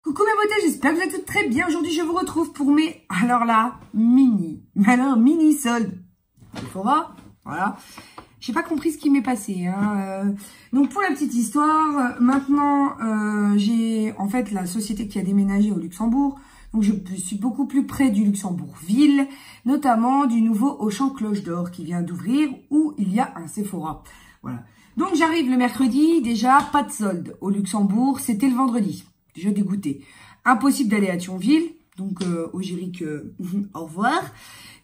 Coucou mes beautés, j'espère que vous êtes toutes très bien. Aujourd'hui, je vous retrouve pour mes, alors là, mini soldes. Sephora, voilà. J'ai pas compris ce qui m'est passé. Donc pour la petite histoire, maintenant, j'ai en fait la société qui a déménagé au Luxembourg. Donc je suis beaucoup plus près du Luxembourg-Ville, notamment du nouveau Auchan Cloche d'Or qui vient d'ouvrir où il y a un Sephora. Voilà. Donc j'arrive le mercredi, déjà pas de solde au Luxembourg, c'était le vendredi. Déjà dégoûté. Impossible d'aller à Thionville, donc au Géric, au revoir.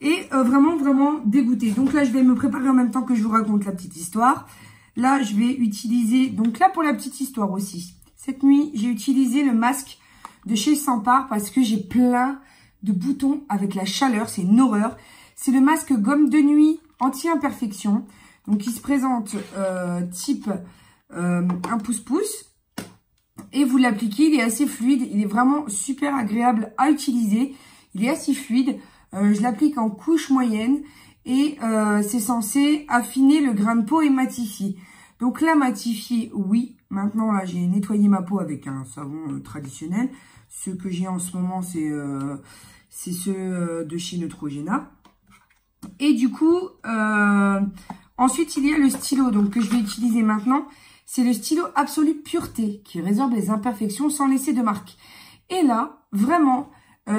Et vraiment dégoûté. Donc là, je vais me préparer en même temps que je vous raconte la petite histoire. Là, je vais utiliser, donc là pour la petite histoire aussi. Cette nuit, j'ai utilisé le masque de chez Sempar parce que j'ai plein de boutons avec la chaleur. C'est une horreur. C'est le masque gomme de nuit anti-imperfection. Donc, il se présente type un pouce-pouce. Et vous l'appliquez, il est assez fluide. Il est vraiment super agréable à utiliser. Il est assez fluide. Je l'applique en couche moyenne. Et c'est censé affiner le grain de peau et matifier. Donc là, matifier, oui. Maintenant, là, j'ai nettoyé ma peau avec un savon traditionnel. Ce que j'ai en ce moment, c'est ceux de chez Neutrogena. Et du coup, ensuite, il y a le stylo donc que je vais utiliser maintenant. C'est le stylo Absolue Pureté qui résorbe les imperfections sans laisser de marque. Et là, vraiment,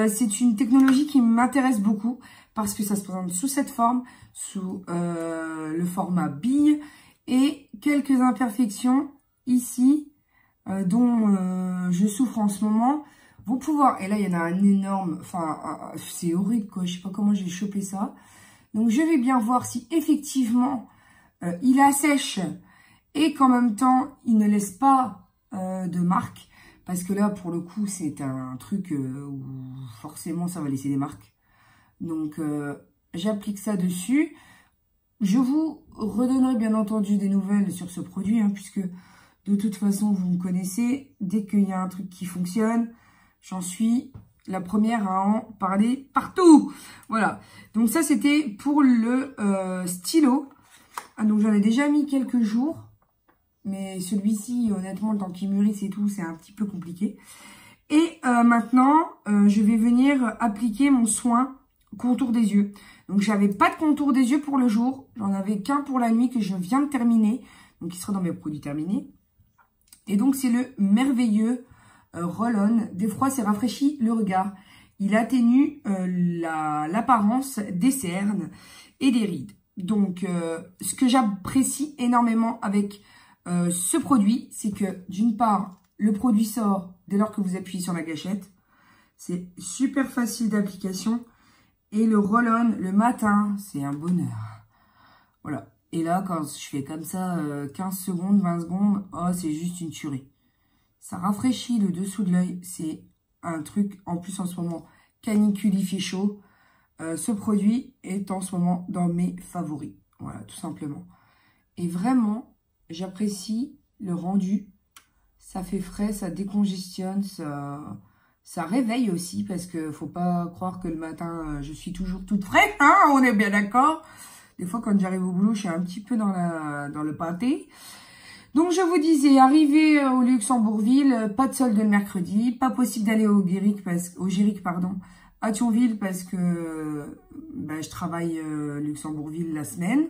c'est une technologie qui m'intéresse beaucoup parce que ça se présente sous cette forme, sous le format bille et quelques imperfections ici dont je souffre en ce moment vont pouvoir, et là il y en a un énorme, enfin c'est horrible quoi, je sais pas comment j'ai chopé ça. Donc je vais bien voir si effectivement il assèche et qu'en même temps il ne laisse pas de marque, parce que là pour le coup c'est un truc où forcément ça va laisser des marques. Donc j'applique ça dessus. Je vous redonnerai bien entendu des nouvelles sur ce produit, puisque de toute façon, vous me connaissez. Dès qu'il y a un truc qui fonctionne, j'en suis la première à en parler partout. Voilà. Donc ça, c'était pour le stylo. Donc j'en ai déjà mis quelques jours. Mais celui-ci, honnêtement, le temps qu'il mûrisse et tout, c'est un petit peu compliqué. Et maintenant, je vais venir appliquer mon soin contour des yeux. Donc j'avais pas de contour des yeux pour le jour. J'en avais qu'un pour la nuit que je viens de terminer. Donc il sera dans mes produits terminés. Et donc, c'est le merveilleux Roll-On. Défroisse et rafraîchit le regard. Il atténue l'apparence des cernes et des rides. Donc, ce que j'apprécie énormément avec ce produit, c'est que d'une part, le produit sort dès lors que vous appuyez sur la gâchette. C'est super facile d'application. Et le Roll-On, le matin, c'est un bonheur. Voilà. Et là, quand je fais comme ça, 15 secondes, 20 secondes, oh, c'est juste une tuerie. Ça rafraîchit le dessous de l'œil. C'est un truc, en plus en ce moment, canicule, il fait chaud. Ce produit est en ce moment dans mes favoris. Voilà, tout simplement. Et vraiment, j'apprécie le rendu. Ça fait frais, ça décongestionne, ça réveille aussi. Parce que faut pas croire que le matin, je suis toujours toute fraîche. On est bien d'accord. Des fois, quand j'arrive au boulot, je suis un petit peu dans le pâté. Donc, je vous disais, arrivé au Luxembourg-Ville, pas de solde le mercredi. Pas possible d'aller au Géric, à Thionville, parce que je travaille Luxembourg-Ville la semaine.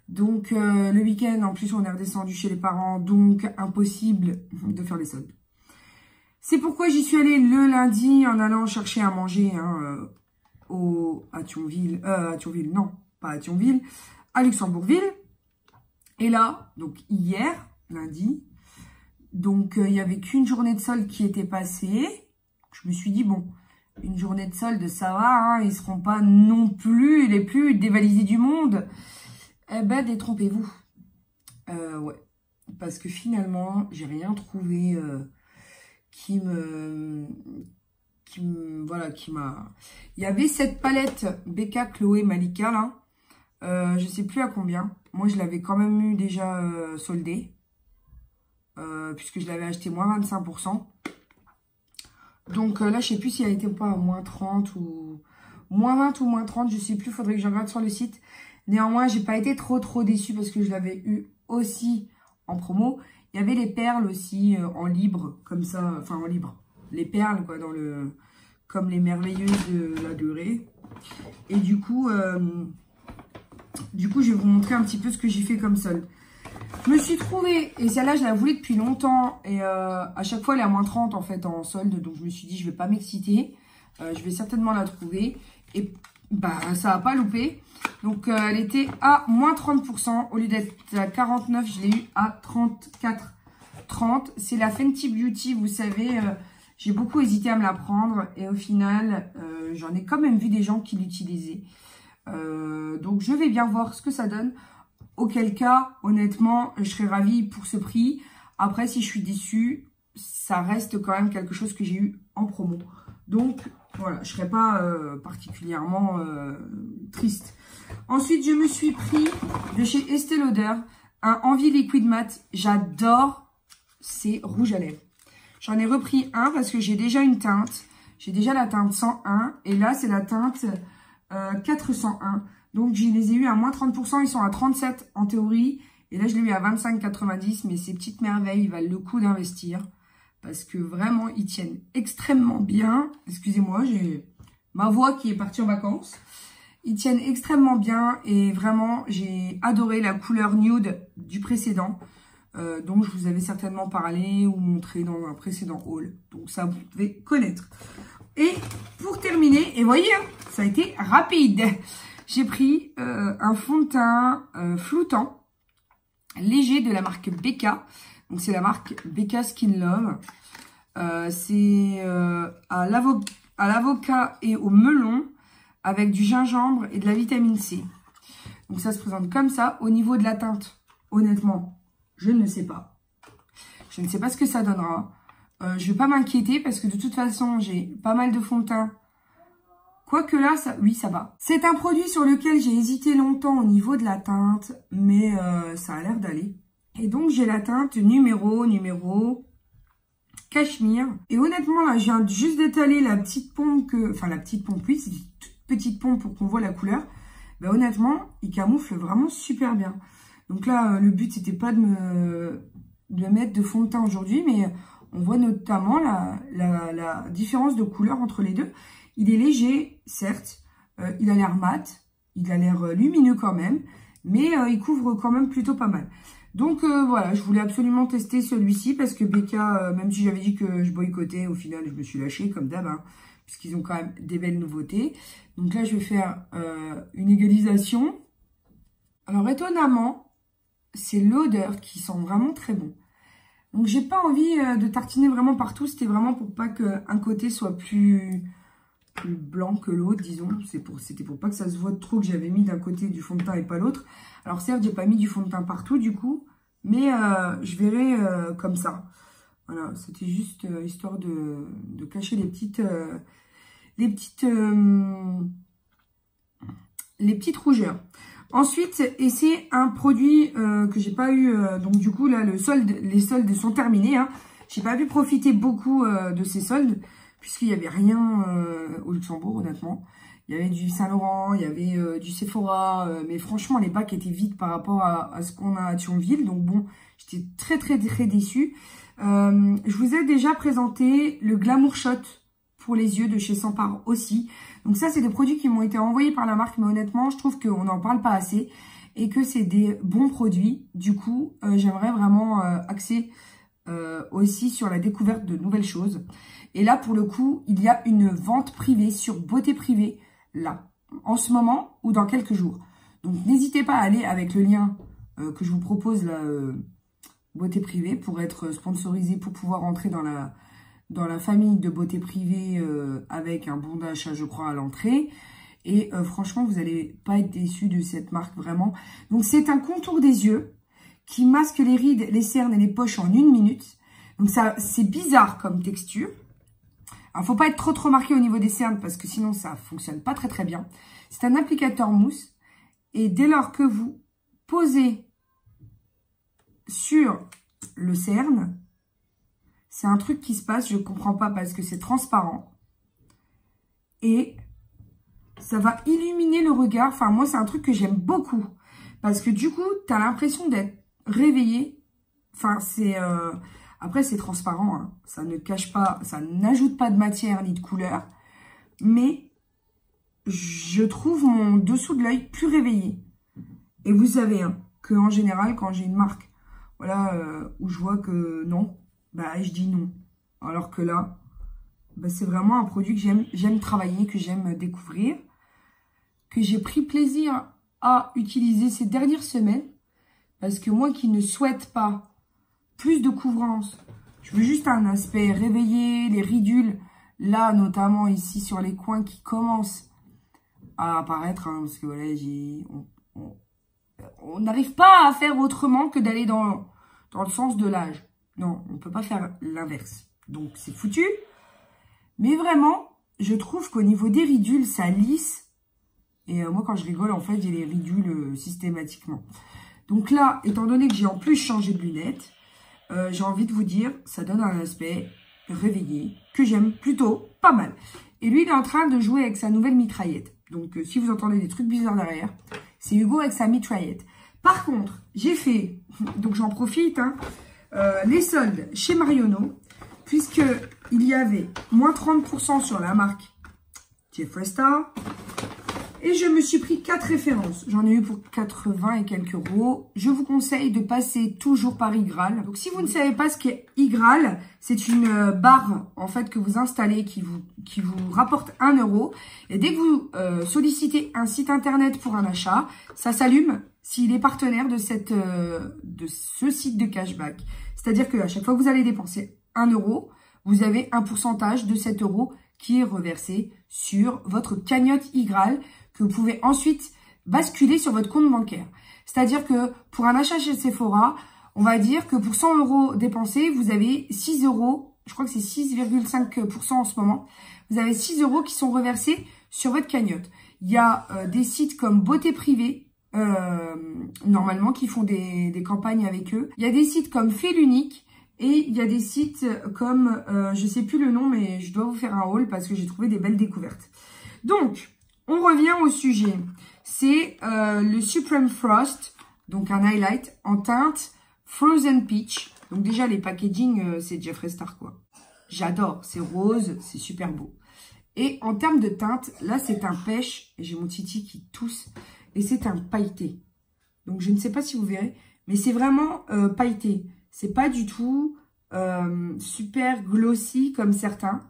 Donc, le week-end, en plus, on est redescendu chez les parents. Donc, impossible de faire les soldes. C'est pourquoi j'y suis allée le lundi en allant chercher à manger à Thionville. Non. Pas à Thionville, à Luxembourg-Ville. Et là, donc hier, lundi, donc il n'y avait qu'une journée de solde qui était passée. Je me suis dit, bon, une journée de solde, ça va, ils ne seront pas non plus les plus dévalisés du monde. Eh ben, détrompez-vous. Ouais, parce que finalement, j'ai rien trouvé qui m'a... Il y avait cette palette BK Chloé Malika, là. Je sais plus à combien. Moi, je l'avais quand même eu déjà soldé. Puisque je l'avais acheté moins 25%. Donc là, je sais plus si elle était pas à moins 30 ou... Moins 20 ou moins 30, je sais plus. Faudrait que je regarde sur le site. Néanmoins, j'ai pas été trop déçue parce que je l'avais eu aussi en promo. Il y avait les perles aussi en libre, comme ça. Enfin, en libre. les perles, quoi, comme les merveilleuses de la durée. Et du coup, je vais vous montrer un petit peu ce que j'ai fait comme solde. Je me suis trouvée, et celle-là, je la voulais depuis longtemps, et à chaque fois, elle est à moins 30 en fait en solde, donc je me suis dit, je vais pas m'exciter, je vais certainement la trouver, et bah, ça va pas louper. Donc, elle était à moins 30%, au lieu d'être à 49, je l'ai eu à 34,30. C'est la Fenty Beauty, vous savez, j'ai beaucoup hésité à me la prendre, et au final, j'en ai quand même vu des gens qui l'utilisaient. Donc, je vais bien voir ce que ça donne. Auquel cas, honnêtement, je serais ravie pour ce prix. Après, si je suis déçue, ça reste quand même quelque chose que j'ai eu en promo. Donc, voilà, je ne serais pas particulièrement triste. Ensuite, je me suis pris de chez Estée Lauder un Envie Liquid Matte. J'adore ces rouges à lèvres. J'en ai repris un parce que j'ai déjà une teinte. J'ai déjà la teinte 101 et là, c'est la teinte 401. Donc, je les ai eu à moins 30%. Ils sont à 37 en théorie. Et là, je l'ai eu à 25,90. Mais ces petites merveilles, ils valent le coup d'investir. Parce que vraiment, ils tiennent extrêmement bien. Excusez-moi, j'ai ma voix qui est partie en vacances. Ils tiennent extrêmement bien. Et vraiment, j'ai adoré la couleur nude du précédent. Donc, je vous avais certainement parlé ou montré dans un précédent haul. Donc, ça, vous devez connaître. Et pour terminer, et voyez, ça a été rapide. J'ai pris un fond de teint floutant, léger de la marque Becca. Donc, c'est la marque Becca Skin Love. C'est à l'avocat et au melon avec du gingembre et de la vitamine C. Donc, ça se présente comme ça. Au niveau de la teinte, honnêtement, je ne sais pas. Je ne sais pas ce que ça donnera. Je ne vais pas m'inquiéter parce que de toute façon, j'ai pas mal de fond de teint. Quoique là, oui, ça va. C'est un produit sur lequel j'ai hésité longtemps au niveau de la teinte, mais ça a l'air d'aller. Et donc, j'ai la teinte numéro cachemire. Et honnêtement, là, je viens juste d'étaler la petite pompe enfin, la petite pompe, oui, c'est une toute petite pompe pour qu'on voit la couleur. Ben, honnêtement, il camoufle vraiment super bien. Donc là, le but, c'était pas de mettre de fond de teint aujourd'hui, mais on voit notamment la différence de couleur entre les deux. Il est léger, certes, il a l'air mat, il a l'air lumineux quand même, mais il couvre quand même plutôt pas mal. Donc voilà, je voulais absolument tester celui-ci parce que Becca, même si j'avais dit que je boycottais, au final, je me suis lâchée comme d'hab, hein, puisqu'ils ont quand même des belles nouveautés. Donc là, je vais faire une égalisation. Alors étonnamment, c'est l'odeur qui sent vraiment très bon. Donc j'ai pas envie de tartiner vraiment partout, c'était vraiment pour pas qu'un côté soit plus blanc que l'autre, disons. C'était pour pas que ça se voit trop que j'avais mis d'un côté du fond de teint et pas l'autre. Alors certes, j'ai pas mis du fond de teint partout du coup, mais je verrai comme ça. Voilà, c'était juste histoire de cacher les petites rougeurs. Ensuite, et c'est un produit que j'ai pas eu, donc du coup là les soldes sont terminés. Hein. J'ai pas pu profiter beaucoup de ces soldes puisqu'il y avait rien au Luxembourg honnêtement. Il y avait du Saint Laurent, il y avait du Sephora, mais franchement les bacs étaient vides par rapport à ce qu'on a à Thionville. Donc bon, j'étais très déçue. Je vous ai déjà présenté le Glamour Shot pour les yeux de chez Sampar aussi. Donc ça, c'est des produits qui m'ont été envoyés par la marque, mais honnêtement, je trouve qu'on n'en parle pas assez et que c'est des bons produits. Du coup, j'aimerais vraiment axer aussi sur la découverte de nouvelles choses. Et là, pour le coup, il y a une vente privée sur Beauté Privée, là, en ce moment ou dans quelques jours. Donc, n'hésitez pas à aller avec le lien que je vous propose, là, Beauté Privée, pour être sponsorisé, pour pouvoir entrer dans la famille de Beauté Privée avec un bon d'achat, je crois, à l'entrée. Et franchement, vous n'allez pas être déçus de cette marque, vraiment. Donc, c'est un contour des yeux qui masque les rides, les cernes et les poches en 1 minute. Donc, ça, c'est bizarre comme texture. Alors, faut pas être trop marqué au niveau des cernes parce que sinon, ça fonctionne pas très bien. C'est un applicateur mousse. Et dès lors que vous posez sur le cerne, c'est un truc qui se passe, je ne comprends pas parce que c'est transparent. Et ça va illuminer le regard. Enfin, moi, c'est un truc que j'aime beaucoup. Parce que du coup, tu as l'impression d'être réveillé. Enfin, c'est... Après, c'est transparent, hein. Ça ne cache pas, ça n'ajoute pas de matière ni de couleur. Mais je trouve mon dessous de l'œil plus réveillé. Et vous savez, hein, qu'en général, quand j'ai une marque, voilà, où je vois que non, bah, je dis non. Alors que là, bah, c'est vraiment un produit que j'aime travailler, que j'aime découvrir, que j'ai pris plaisir à utiliser ces dernières semaines. Parce que moi qui ne souhaite pas plus de couvrance, je veux juste un aspect réveillé, les ridules, là, notamment ici sur les coins qui commencent à apparaître, hein, parce que voilà, on n'arrive pas à faire autrement que d'aller dans le sens de l'âge. Non, on ne peut pas faire l'inverse. Donc, c'est foutu. Mais vraiment, je trouve qu'au niveau des ridules, ça lisse. Et moi, quand je rigole, en fait, j'ai les ridules systématiquement. Donc là, étant donné que j'ai en plus changé de lunettes, j'ai envie de vous dire, ça donne un aspect réveillé que j'aime plutôt pas mal. Et lui, il est en train de jouer avec sa nouvelle mitraillette. Donc, si vous entendez des trucs bizarres derrière, c'est Hugo avec sa mitraillette. Par contre, j'ai fait, donc j'en profite, hein, les soldes chez Marionneau, puisque il y avait moins 30% sur la marque Jeffree Star. Et je me suis pris 4 références. J'en ai eu pour 80 et quelques euros. Je vous conseille de passer toujours par iGraal. Donc, si vous ne savez pas ce qu'est iGraal, c'est une barre, en fait, que vous installez qui vous rapporte 1 euro. Et dès que vous sollicitez un site internet pour un achat, ça s'allume s'il est partenaire de ce site de cashback. C'est-à-dire qu'à chaque fois que vous allez dépenser 1 euro, vous avez un pourcentage de 7 euros qui est reversé sur votre cagnotte iGraal, que vous pouvez ensuite basculer sur votre compte bancaire. C'est-à-dire que pour un achat chez Sephora, on va dire que pour 100 euros dépensés, vous avez 6 euros, je crois que c'est 6,5% en ce moment, vous avez 6 euros qui sont reversés sur votre cagnotte. Il y a des sites comme Beauté Privée, normalement, qui font des campagnes avec eux. Il y a des sites comme Fait l'Unique, et il y a des sites comme, je sais plus le nom, mais je dois vous faire un haul parce que j'ai trouvé des belles découvertes. Donc, on revient au sujet. C'est le Supreme Frost, donc un highlight en teinte Frozen Peach. Donc déjà, les packaging, c'est Jeffree Star, quoi. J'adore, c'est rose, c'est super beau. Et en termes de teinte, là, c'est un pêche. J'ai mon titi qui tousse. Et c'est un pailleté. Donc, je ne sais pas si vous verrez, mais c'est vraiment pailleté. C'est pas du tout super glossy comme certains.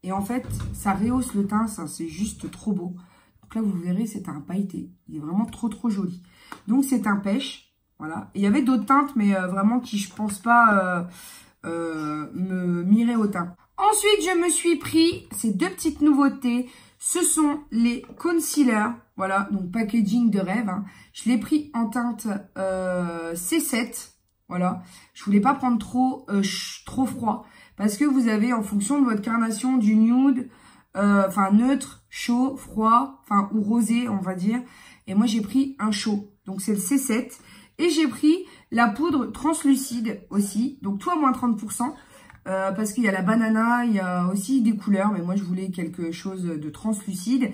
Et en fait, ça rehausse le teint, ça, c'est juste trop beau. Donc là, vous verrez, c'est un pailleté. Il est vraiment trop, trop joli. Donc, c'est un pêche. Voilà. Et il y avait d'autres teintes, mais vraiment qui, je pense pas, me miraient au teint. Ensuite, je me suis pris ces deux petites nouveautés. Ce sont les concealers. Voilà, donc packaging de rêve. Hein. Je l'ai pris en teinte C7. Voilà. Je voulais pas prendre trop froid. Parce que vous avez, en fonction de votre carnation, du nude, enfin neutre, chaud, froid, enfin ou rosé, on va dire. Et moi, j'ai pris un chaud. Donc, c'est le C7. Et j'ai pris la poudre translucide aussi. Donc, tout à moins 30%. Parce qu'il y a la banana, il y a aussi des couleurs. Mais moi, je voulais quelque chose de translucide.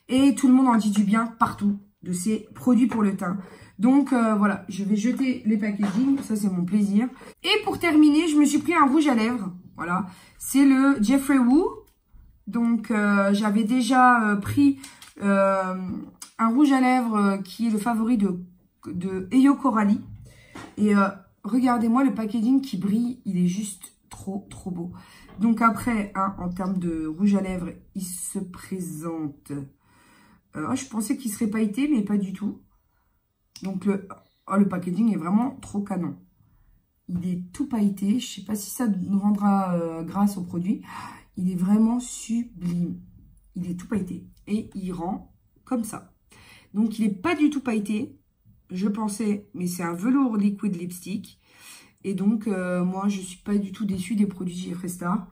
Et tout le monde en dit du bien partout de ces produits pour le teint. Donc, voilà, je vais jeter les packaging. Ça, c'est mon plaisir. Et pour terminer, je me suis pris un rouge à lèvres. Voilà, c'est le Jeffree Woo. Donc, j'avais déjà pris un rouge à lèvres qui est le favori de Eyo Coralie. Et regardez-moi le packaging qui brille. Il est juste trop, trop beau. Donc, après, hein, en termes de rouge à lèvres, il se présente... je pensais qu'il serait pailleté, mais pas du tout. Donc, le packaging est vraiment trop canon. Il est tout pailleté. Je ne sais pas si ça nous rendra grâce au produit. Il est vraiment sublime. Il est tout pailleté. Et il rend comme ça. Donc, il n'est pas du tout pailleté. Je pensais, mais c'est un velours liquid lipstick. Et donc, moi, je ne suis pas du tout déçue des produits Jeffree Star.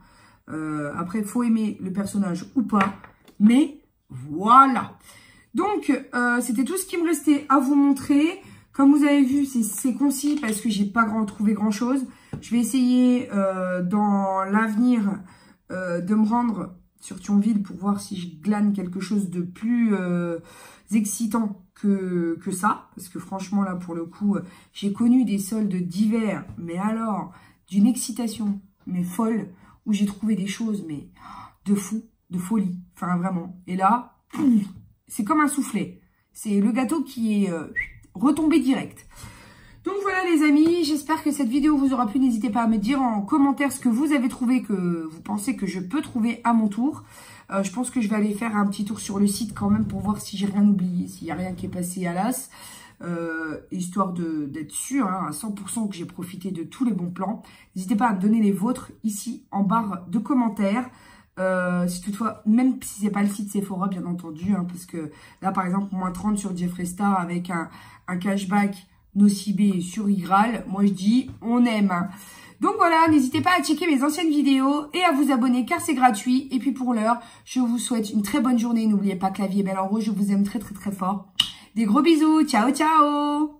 Après, il faut aimer le personnage ou pas. Mais voilà. Donc, c'était tout ce qui me restait à vous montrer. Comme vous avez vu, c'est concis parce que j'ai pas trouvé grand chose. Je vais essayer dans l'avenir de me rendre sur Thionville pour voir si je glane quelque chose de plus excitant que ça. Parce que franchement, là, pour le coup, j'ai connu des soldes d'hiver. Mais alors, d'une excitation, mais folle, où j'ai trouvé des choses, mais de fou, de folie. Enfin, vraiment. Et là, c'est comme un soufflet. C'est le gâteau qui est retombé direct. Donc voilà les amis, j'espère que cette vidéo vous aura plu. N'hésitez pas à me dire en commentaire ce que vous avez trouvé, que vous pensez que je peux trouver à mon tour. Je pense que je vais aller faire un petit tour sur le site quand même pour voir si j'ai rien oublié, s'il n'y a rien qui est passé à l'as. Histoire d'être sûr à 100% que j'ai profité de tous les bons plans. N'hésitez pas à me donner les vôtres ici en barre de commentaires. Si toutefois, même si c'est pas le site Sephora bien entendu, parce que là par exemple moins 30 sur Jeffree Star avec un cashback Nocibé sur Igral, moi je dis on aime. Donc voilà, n'hésitez pas à checker mes anciennes vidéos et à vous abonner car c'est gratuit. Et puis pour l'heure, je vous souhaite une très bonne journée. N'oubliez pas que la vie est belle en rose, je vous aime très très très fort. Des gros bisous, ciao ciao.